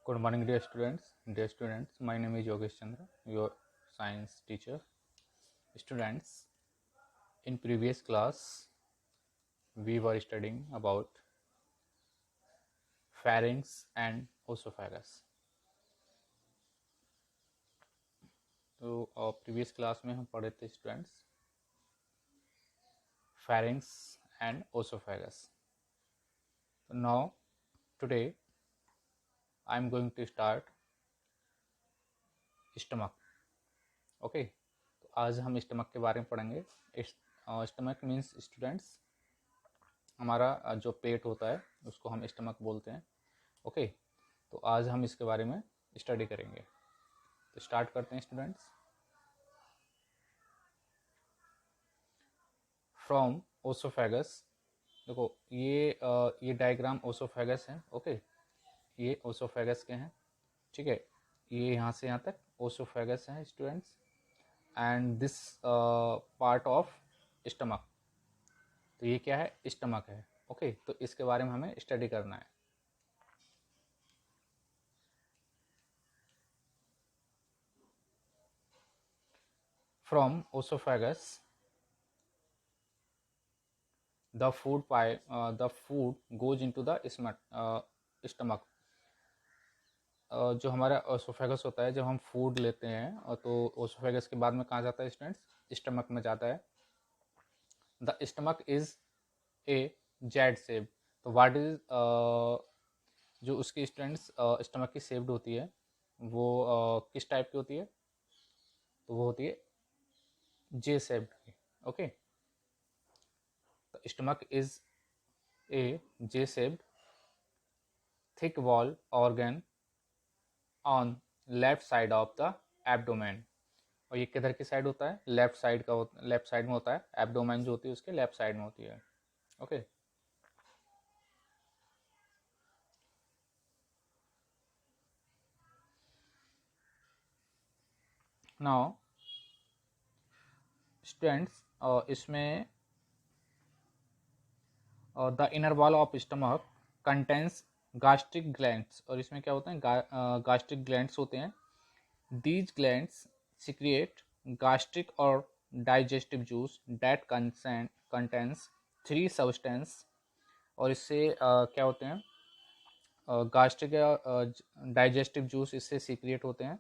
Good morning, dear students. Dear students, my name is Yogesh Chandra, your science teacher. Students, in previous class, we were studying about pharynx and esophagus. तो previous class में हम पढ़े थे students pharynx and esophagus. So now today I am going to start stomach. Okay. तो आज हम stomach के बारे में पढ़ेंगे. स्टमक मीन्स स्टूडेंट्स हमारा जो पेट होता है उसको हम स्टमक बोलते हैं. ओके. तो आज हम इसके बारे में स्टडी करेंगे. तो स्टार्ट करते हैं स्टूडेंट्स. From oesophagus. देखो ये डायग्राम ओसोफेगस है. ओके. ये ओसोफेगस के हैं. ठीक है. ये यहाँ से यहाँ तक ओसोफेगस है students. And this part of stomach. तो ये क्या है? स्टमक है. ओके. तो इसके बारे में हमें स्टडी करना है. From oesophagus the food goes into the stomach. जो हमारा ओसोफेगस होता है, जब हम फूड लेते हैं तो ओसोफेगस के बाद में कहाँ जाता है स्टूडेंट्स? स्टमक में जाता है. The stomach is a Z shape. तो व्हाट इज जो उसकी स्टूडेंट्स स्टमक की शेप्ड होती है वो किस टाइप की होती है? तो वो होती है जे शेप्ड की. Okay. Stomach is a J-shaped, thick wall organ on left side of the abdomen. और ये किधर की साइड होता है? लेफ्ट साइड का. लेफ्ट साइड में होता है. एब्डोमेन जो होती है उसके लेफ्ट साइड में होती है. ओके. नाउ स्टूडेंट्स इसमें the inner wall of stomach contains gastric glands. और इसमें क्या होता है? गास्ट्रिक ग्लैंड्स होते हैं. These glands secrete gastric or digestive juice that contains three substance. और इससे क्या होते हैं? गास्ट्रिक या डाइजेस्टिव जूस इससे सीक्रिएट होते हैं.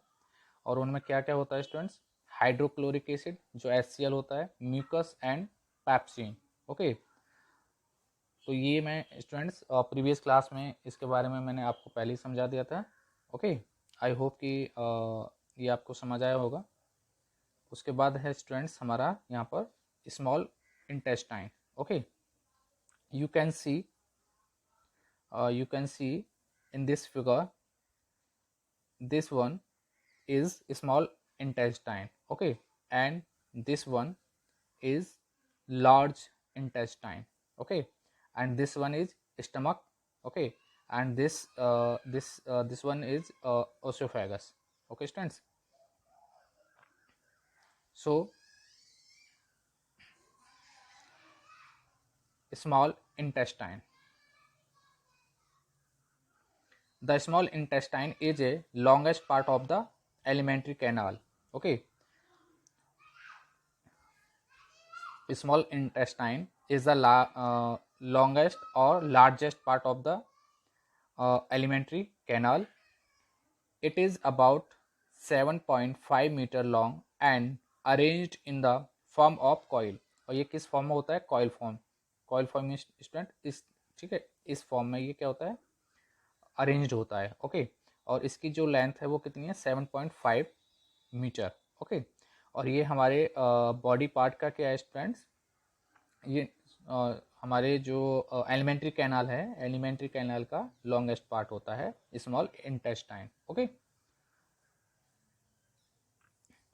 और उनमें क्या क्या होता है स्टूडेंट्स? हाइड्रोक्लोरिक एसिड जो HCl होता है, म्यूकस एंड पैप्सिन. ओके. तो ये मैं स्टूडेंट्स प्रीवियस क्लास में इसके बारे में मैंने आपको पहले ही समझा दिया था. ओके. आई होप कि ये आपको समझ आया होगा. उसके बाद है स्टूडेंट्स हमारा यहाँ पर small intestine. Okay. You can see in this figure this one is small intestine. Okay. And this one is large intestine. Okay. And this one is stomach. Okay. And this one is esophagus. Okay students. So small intestine. The small intestine is a longest part of the alimentary canal. Okay. Small intestine is the longest or largest part of the alimentary canal. It is about 7.5 meter long and arranged in the form of coil. और ये किस form में होता है? Coil form. Coil form में student इस, ठीक है, इस फॉर्म में ये क्या होता है? अरेंज्ड होता है. ओके. और इसकी जो लेंथ है वो कितनी है? 7.5 मीटर. ओके. और ये हमारे बॉडी पार्ट का क्या है स्टूडेंट्स? ये हमारे जो एलिमेंट्री कैनाल है, एलिमेंट्री कैनाल का लॉन्गेस्ट पार्ट होता है small intestine. Okay.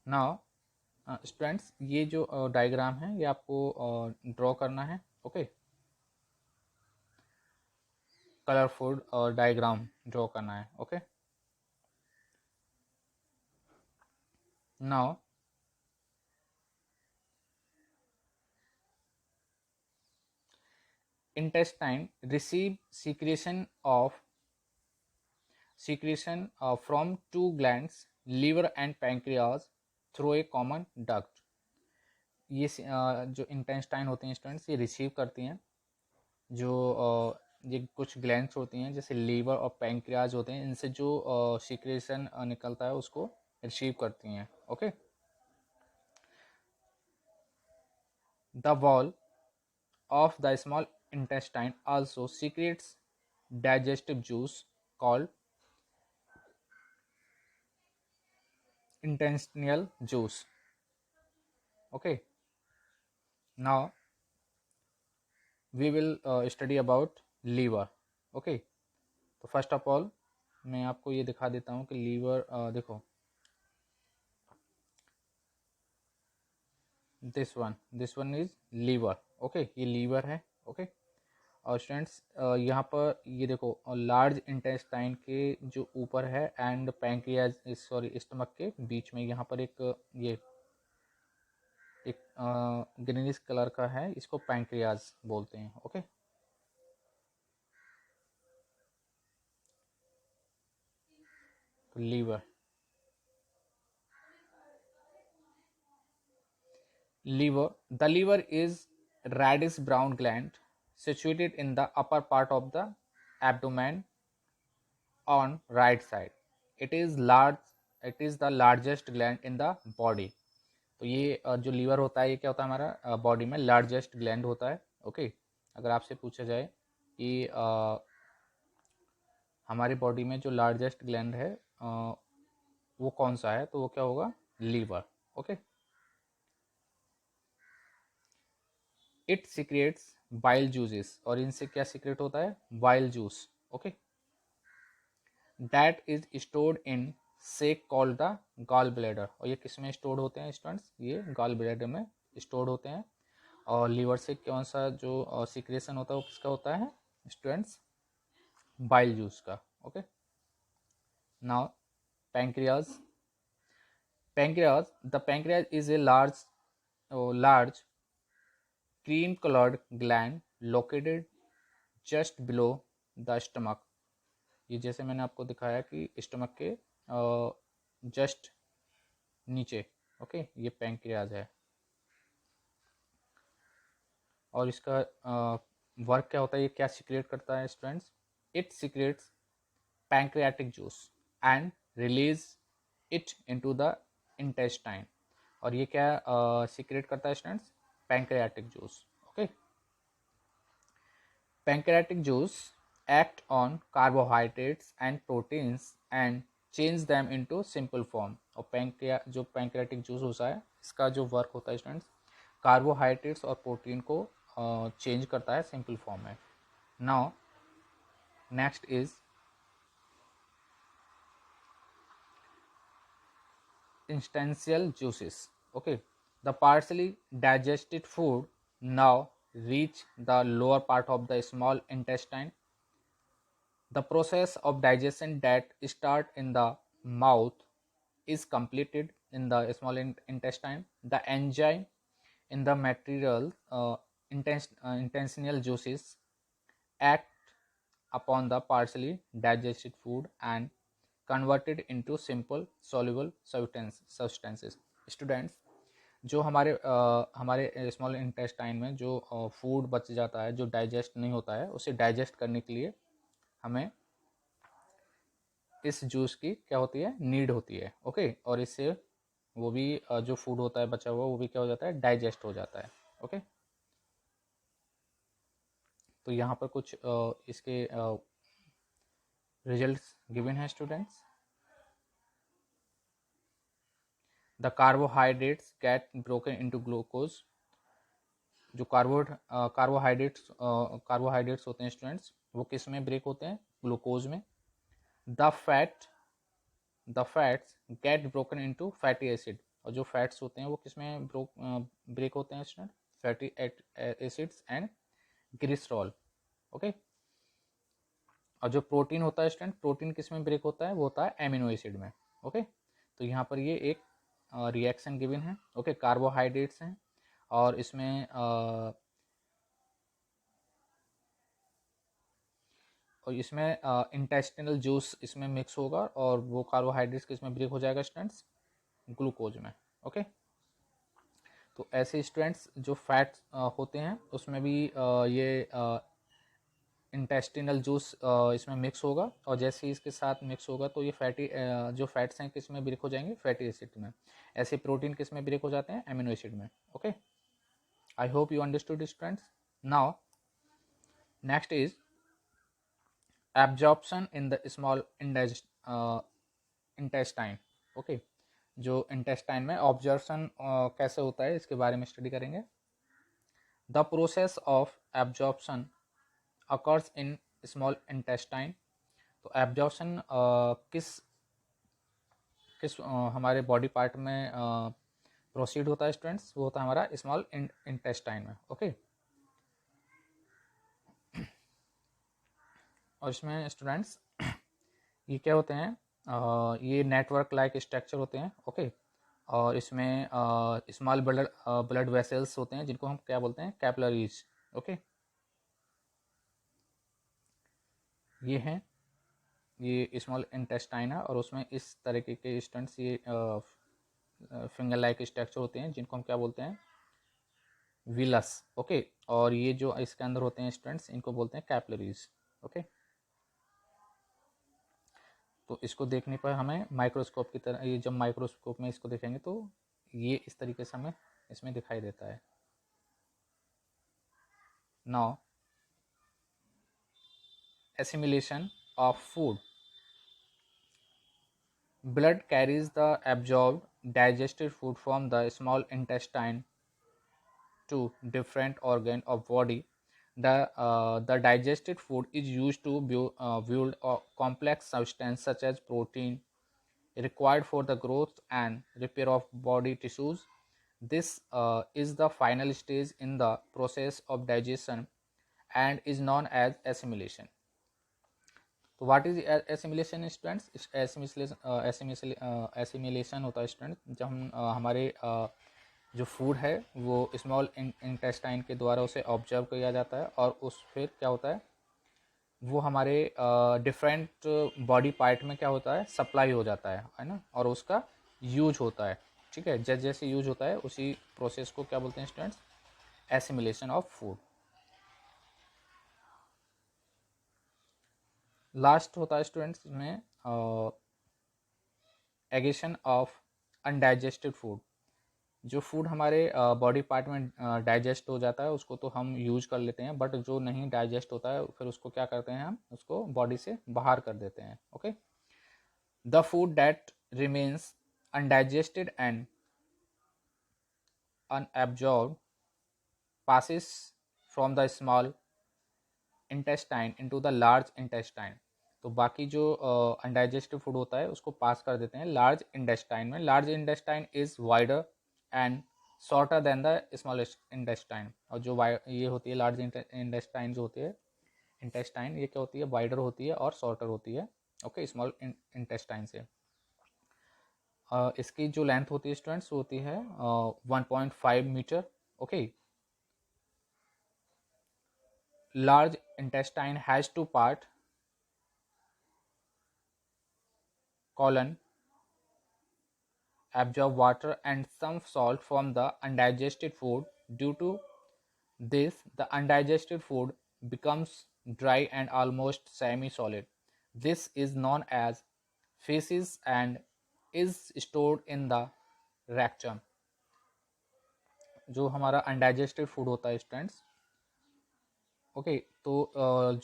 Now students ये जो डायग्राम है ये आपको ड्रॉ करना है. ओके. कलरफुल डायग्राम ड्रॉ करना है. Okay. Now intestine receive secretion of secretion from two glands, liver and pancreas, through a common duct. ये जो इंटेस्टाइन होते हैं स्टूडेंट्स, ये रिसीव करती हैं जो ये कुछ ग्लैंड्स होती हैं जैसे लीवर और पैंक्रियाज होते हैं, इनसे जो सीक्रेशन निकलता है उसको रिसीव करती हैं. Okay. The wall of the small intestine also secretes digestive juice called intestinal juice. Okay, now we will study about liver. Okay, तो फर्स्ट ऑफ ऑल मैं आपको ये दिखा देता हूँ कि लीवर देखो, this one is liver. Okay, ये लीवर है. ओके, और स्टूडेंट्स यहाँ पर ये देखो लार्ज इंटेस्टाइन के जो ऊपर है एंड पैंक्रियाज सॉरी स्टमक के बीच में यहाँ पर एक ग्रीनिश कलर का है, इसको पैंक्रियाज बोलते हैं. ओके, तो liver. The liver is reddish brown gland situated in the upper part of the abdomen on right side. It is the largest gland in the body. तो ये जो लीवर होता है ये क्या होता है हमारा बॉडी में लार्जेस्ट ग्लैंड होता है. ओके, अगर आपसे पूछा जाए कि हमारी बॉडी में जो लार्जेस्ट ग्लैंड है वो कौन सा है, तो वो क्या होगा, liver. Okay, it secretes bile juices, और इनसे क्या सीक्रेट होता है, bile juice. Okay, that is stored in sac called the gall bladder. और ये किस में स्टोर्ड होते हैं स्टूडेंट्स, ये गॉल ब्लैडर में स्टोर्ड होते हैं. और लीवर से कौन सा जो सीक्रेशन होता है वो किसका होता है स्टूडेंट्स, बाइल जूस का. Okay, now pancreas. The pancreas is a large cream colored gland located just below the stomach. ये जैसे मैंने आपको दिखाया कि स्टमक के जस्ट नीचे. ओके, ये पैंक्रियाज है. और इसका वर्क क्या होता है, ये क्या सीक्रेट करता है students, it secrets pancreatic juice and release it into the intestine. और ये क्या सीक्रेट करता है students, pancreatic juice. Okay, pancreatic juice act on carbohydrates and proteins and change them into simple form. और जो पैंक्रियाटिक जूस होता है इसका जो वर्क होता है स्टूडेंट्स, कार्बोहाइड्रेट्स और प्रोटीन को चेंज करता है सिंपल फॉर्म में. Now next is intestinal juices. Okay, the partially digested food now reach the lower part of the small intestine. The process of digestion that start in the mouth is completed in the small intestine. The enzyme in the material intestinal juices act upon the partially digested food and converted into simple soluble substances. Students, जो हमारे small intestine में जो food बच जाता है, जो digest नहीं होता है, उसे डाइजेस्ट करने के लिए हमें इस जूस की क्या होती है, नीड होती है. ओके, और इससे वो भी जो फूड होता है बचा हुआ वो भी क्या हो जाता है, डाइजेस्ट हो जाता है. ओके, तो यहाँ पर कुछ इसके रिजल्ट्स गिवन है students. The carbohydrates get broken into glucose. जो कार्बोहाइड्रेट्स होते हैं स्टूडेंट्स, वो किस में ब्रेक होते हैं, ग्लूकोज में. The fats get broken into fatty acid. और जो फैट्स होते हैं वो किस में ब्रेक होते हैं student, fatty acids and glycerol. Okay, और जो प्रोटीन होता है स्टूडेंट, प्रोटीन किस में ब्रेक होता है, वो होता है एमिनो एसिड में. ओके, तो यहाँ पर ये एक रिएक्शन गिवन है. ओके, कार्बोहाइड्रेट्स हैं और इसमें और इसमें इंटेस्टिनल जूस इसमें मिक्स होगा और वो कार्बोहाइड्रेट्स किसमें ब्रेक हो जाएगा स्टूडेंट्स, ग्लूकोज में। ओके, तो ऐसे स्टूडेंट्स जो फैट्स होते हैं उसमें भी ये इंटेस्टिनल जूस इसमें मिक्स होगा और जैसे ही इसके साथ मिक्स होगा तो ये फैटी जो फैट्स हैं किस में ब्रेक हो जाएंगे, फैटी एसिड में। ऐसे प्रोटीन किस में ब्रेक हो जाते हैं, एमिनो एसिड में। Okay, I hope you understood students. Now next is absorption in the small intestine. Okay, जो इंटेस्टाइन में ऑब्जॉर्प्शन कैसे होता है इसके बारे में स्टडी करेंगे। The process of absorption occurs in small intestine. तो एब्जॉर्प्शन किस किस हमारे बॉडी पार्ट में प्रोसीड होता है स्टूडेंट्स, वो होता है हमारा स्मॉल इंटेस्टाइन में। ओके, और इसमें स्टूडेंट्स ये क्या होते हैं, ये नेटवर्क लाइक स्ट्रक्चर होते हैं। ओके, और इसमें स्मॉल ब्लड वेसल्स होते हैं जिनको हम क्या बोलते हैं, कैपिलरीज। ओके, ये हैं, ये स्मॉल इंटेस्टाइन है और उसमें इस तरीके के स्टूडेंट्स ये फिंगर लाइक स्ट्रक्चर होते हैं जिनको हम क्या बोलते हैं, विलस। ओके, और ये जो इसके अंदर होते हैं स्टूडेंट्स इनको बोलते हैं कैपिलरीज। ओके, तो इसको देखने पर हमें माइक्रोस्कोप की तरह, ये जब माइक्रोस्कोप में इसको देखेंगे तो ये इस तरीके से हमें इसमें दिखाई देता है। Now assimilation of food. Blood carries the absorbed digested food from the small intestine to different organ of body. The digested food is used to build a complex substance such as protein required for the growth and repair of body tissues. This is the final stage in the process of digestion and is known as assimilation. तो what is assimilation students, assimilation होता है student जब हम हमारे जो food है वो small intestine के द्वारा उसे ऑब्जर्व किया जाता है और उस फिर क्या होता है वो हमारे डिफरेंट बॉडी पार्ट में क्या होता है, सप्लाई हो जाता है ना, और उसका यूज होता है। ठीक है, जैसे जैसे यूज होता है उसी प्रोसेस को क्या बोलते हैं students, assimilation of food. Last होता है स्टूडेंट्स में एगेशन ऑफ अनडाइजेस्टेड फूड। जो फूड हमारे बॉडी पार्ट में डाइजेस्ट हो जाता है उसको तो हम यूज कर लेते हैं, बट जो नहीं डाइजेस्ट होता है फिर उसको क्या करते हैं, हम उसको बॉडी से बाहर कर देते हैं। Okay, the food that remains undigested and unabsorbed passes from the small intestine into the large intestine। तो बाकी जो अनडाइजेस्टिव फूड होता है उसको पास कर देते हैं लार्ज इंटेस्टाइन में। Large intestine is wider and shorter than the small intestine. और जो ये होती है लार्ज इंटेस्टाइन जो होती है इंटेस्टाइन, ये क्या होती है, वाइडर होती है और शॉर्टर होती है। ओके, स्मॉल इंटेस्टाइन से इसकी जो लेंथ होती है स्टूडेंट्स होती है 1.5 metre. Okay, large intestine has two part, colon absorb water and some salt from the undigested food. Due to this the undigested food becomes dry and almost semi solid. This is known as feces and is stored in the rectum। जो हमारा undigested food होता है students, okay, तो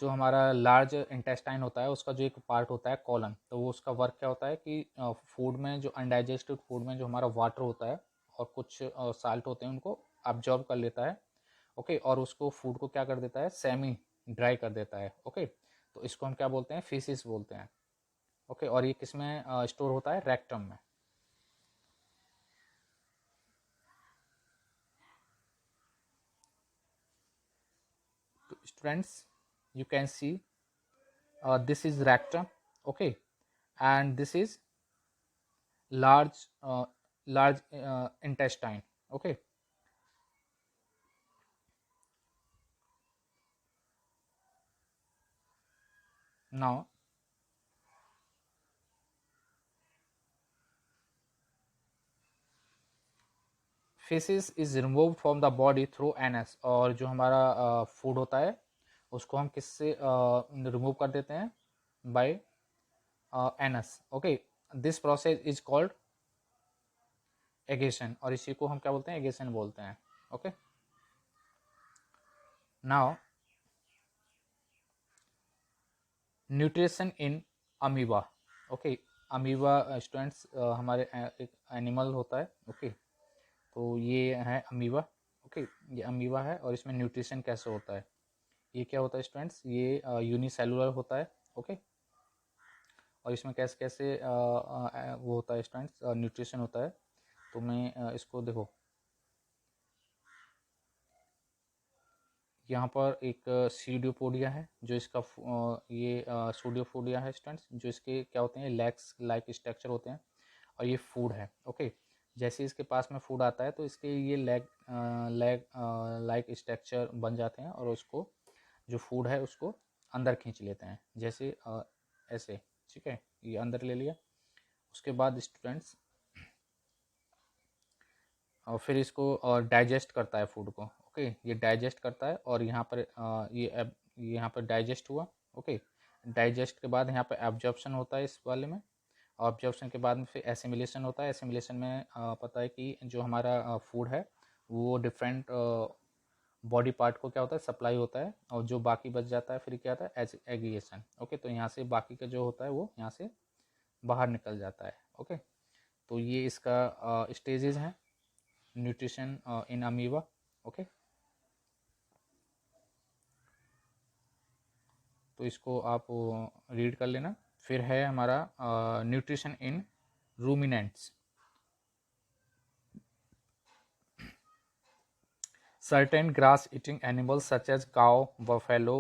जो हमारा large intestine होता है उसका जो एक पार्ट होता है कॉलन, तो वो उसका वर्क क्या होता है कि फूड में जो अनडाइजेस्टेड फूड में जो हमारा वाटर होता है और कुछ साल्ट होते हैं उनको अब्जॉर्ब कर लेता है। ओके, और उसको फूड को क्या कर देता है, सेमी ड्राई कर देता है। ओके, तो इसको हम क्या बोलते हैं, फीसिस बोलते हैं। ओके, और ये किस में स्टोर होता है, रेक्टम में। Students, you can see this is rectum. Okay, and this is large intestine. Okay, now faces is remove from the body through NS, और जो हमारा फूड होता है उसको हम किससे रिमूव कर देते हैं, by NS. Okay, this process is called egestion, और इसी को हम क्या बोलते हैं, एगेशन बोलते हैं। Okay, now nutrition in amoeba. Okay, amoeba students हमारे एक एनिमल होता है। ओके, तो ये है अमीबा। ओके, ये अमीबा है, और इसमें न्यूट्रिशन कैसे होता है, ये क्या होता है स्टूडेंट्स, ये यूनिसेलुलर होता है। ओके, और इसमें कैसे कैसे वो होता है स्टूडेंट्स, न्यूट्रिशन होता है। तो मैं इसको देखो, यहाँ पर एक सीडियोपोडिया है, जो इसका ये सूडियोपोडिया है स्टूडेंट्स, जो इसके क्या होते हैं, लेग्स लाइक स्ट्रक्चर होते हैं, और ये फूड है। ओके, जैसे इसके पास में फूड आता है तो इसके ये लेग लाइक स्ट्रक्चर बन जाते हैं, और उसको जो फूड है उसको अंदर खींच लेते हैं, जैसे ऐसे। ठीक है, ये अंदर ले लिया। उसके बाद स्टूडेंट्स और फिर इसको डाइजेस्ट करता है फूड को। ओके, ये डाइजेस्ट करता है, और यहाँ पर ये यहाँ पर डाइजेस्ट हुआ। ओके, डाइजेस्ट के बाद यहाँ पर एब्जॉर्प्शन होता है इस वाले में, ऑब्जर्वेशन के बाद में फिर एसिमिलेशन होता है। एसिमिलेशन में पता है कि जो हमारा फूड है वो डिफरेंट बॉडी पार्ट को क्या होता है, सप्लाई होता है, और जो बाकी बच जाता है फिर क्या आता है, एज एग्रीगेशन। ओके, तो यहाँ से बाकी का जो होता है वो यहाँ से बाहर निकल जाता है। ओके, तो ये इसका स्टेजेस हैं न्यूट्रिशन इन अमीबा। ओके, तो इसको आप रीड कर लेना। फिर है हमारा nutrition in ruminants. Certain grass-eating animals such as cow, buffalo,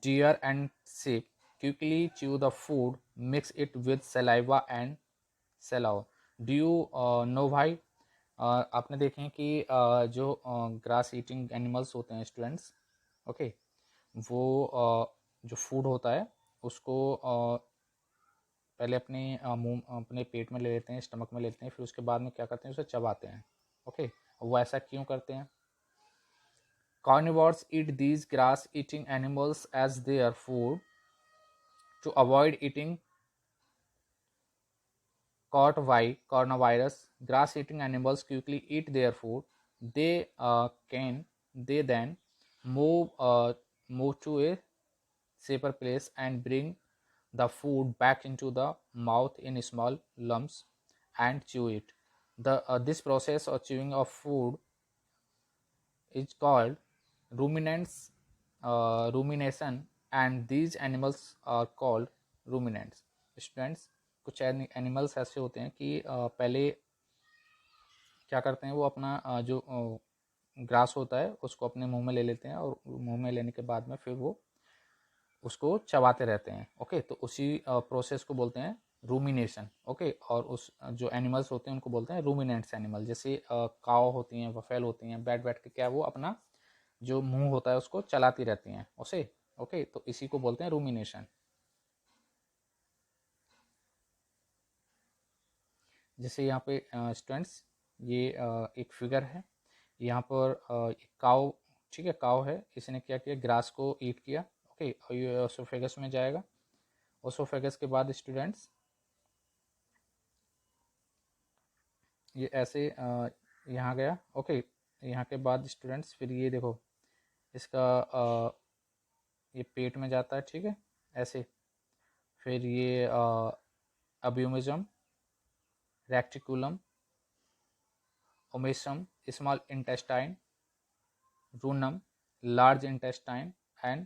deer, and sheep quickly chew the food, mix it with saliva and saliva. Do you know भाई? आपने देखे हैं कि जो ग्रास ईटिंग एनिमल्स होते हैं स्टूडेंट्स, ओके, वो जो फूड होता है उसको पहले अपने मुंह अपने पेट में ले लेते हैं, स्टमक में लेते हैं, फिर उसके बाद में क्या करते हैं, उसे चबाते हैं। ओके, वो ऐसा क्यों करते हैं? Carnivores eat these grass-eating animals as their food to avoid eating caught by coronavirus. Grass-eating animals quickly eat their food. They then move move to a safer place and bring the food back into the mouth in small lumps and chew it. This process of chewing of food is called ruminants, rumination, and these animals are called ruminants. Students, कुछ animals ऐसे होते हैं कि पहले क्या करते हैं, वो अपना जो ग्रास होता है उसको अपने मुंह में ले लेते हैं, और मुंह में लेने के बाद में फिर वो उसको चबाते रहते हैं। ओके, तो उसी प्रोसेस को बोलते हैं रूमिनेशन। ओके, और उस जो एनिमल्स होते हैं उनको बोलते हैं रूमिनेंट्स एनिमल। जैसे काव होती हैं, बफेल होती हैं, बैठ बैठ के क्या वो अपना जो मुंह होता है उसको चलाती रहती हैं उसे। ओके, तो इसी को बोलते हैं रूमिनेशन। जैसे यहाँ पे स्टूडेंट्स ये एक फिगर है, यहाँ पर एक काव, ठीक है, काव है, इसने क्या किया, ग्रास को ईट किया। ओके, और ये ओसोफेगस में जाएगा। ओसोफेगस के बाद स्टूडेंट्स ये ऐसे यहाँ गया। ओके, यहाँ के बाद स्टूडेंट्स फिर ये देखो इसका ये पेट में जाता है, ठीक है, ऐसे। फिर ये abomasum, reticulum, omasum, small intestine, rumen, large intestine, and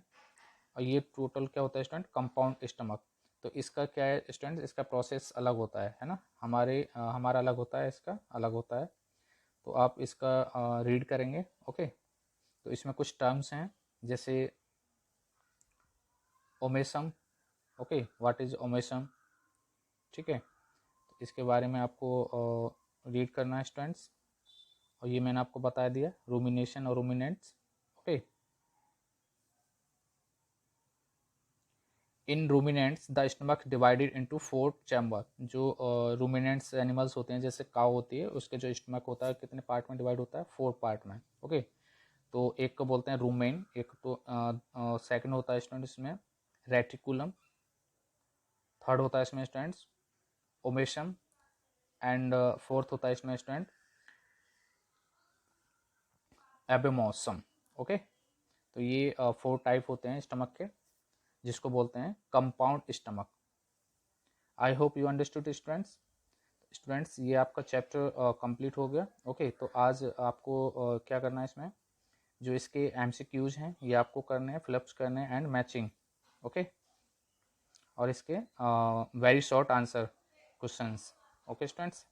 और ये टोटल क्या होता है स्टूडेंट, कंपाउंड स्टमक। तो इसका क्या है स्टूडेंट, इसका प्रोसेस अलग होता है ना, हमारा अलग होता है, इसका अलग होता है। तो आप इसका रीड करेंगे। ओके, तो इसमें कुछ टर्म्स हैं, जैसे omasum. Okay, what is omasum, ठीक है, तो इसके बारे में आपको रीड करना है स्टूडेंट्स। और ये मैंने आपको बता दिया, रूमिनेशन और ruminants. Okay, in ruminants the stomach divided into 4 chamber. जो रूमिनेंट्स एनिमल्स होते हैं जैसे काउ होती है, उसके जो स्टमक होता है कितने पार्ट में डिवाइड होता है, 4 पार्ट में। ओके, तो एक को बोलते हैं रूमेन, एक तो सेकंड होता है स्टूडेंट इसमें रेटिकुलम, थर्ड होता है इसमें स्टूडेंट्स ओमेशम, एंड फोर्थ होता है इसमें स्टूडेंट एबेमोसम। ओके, तो ये 4 टाइप होते हैं स्टमक के, जिसको बोलते हैं compound stomach. I hope you understood students. Students ये आपका चैप्टर कंप्लीट हो गया। ओके, तो आज आपको क्या करना है, इसमें जो इसके एमसीक्यूज हैं ये आपको करने हैं, फिलअप्स करने हैं एंड मैचिंग। ओके, और इसके very short answer questions. Okay students.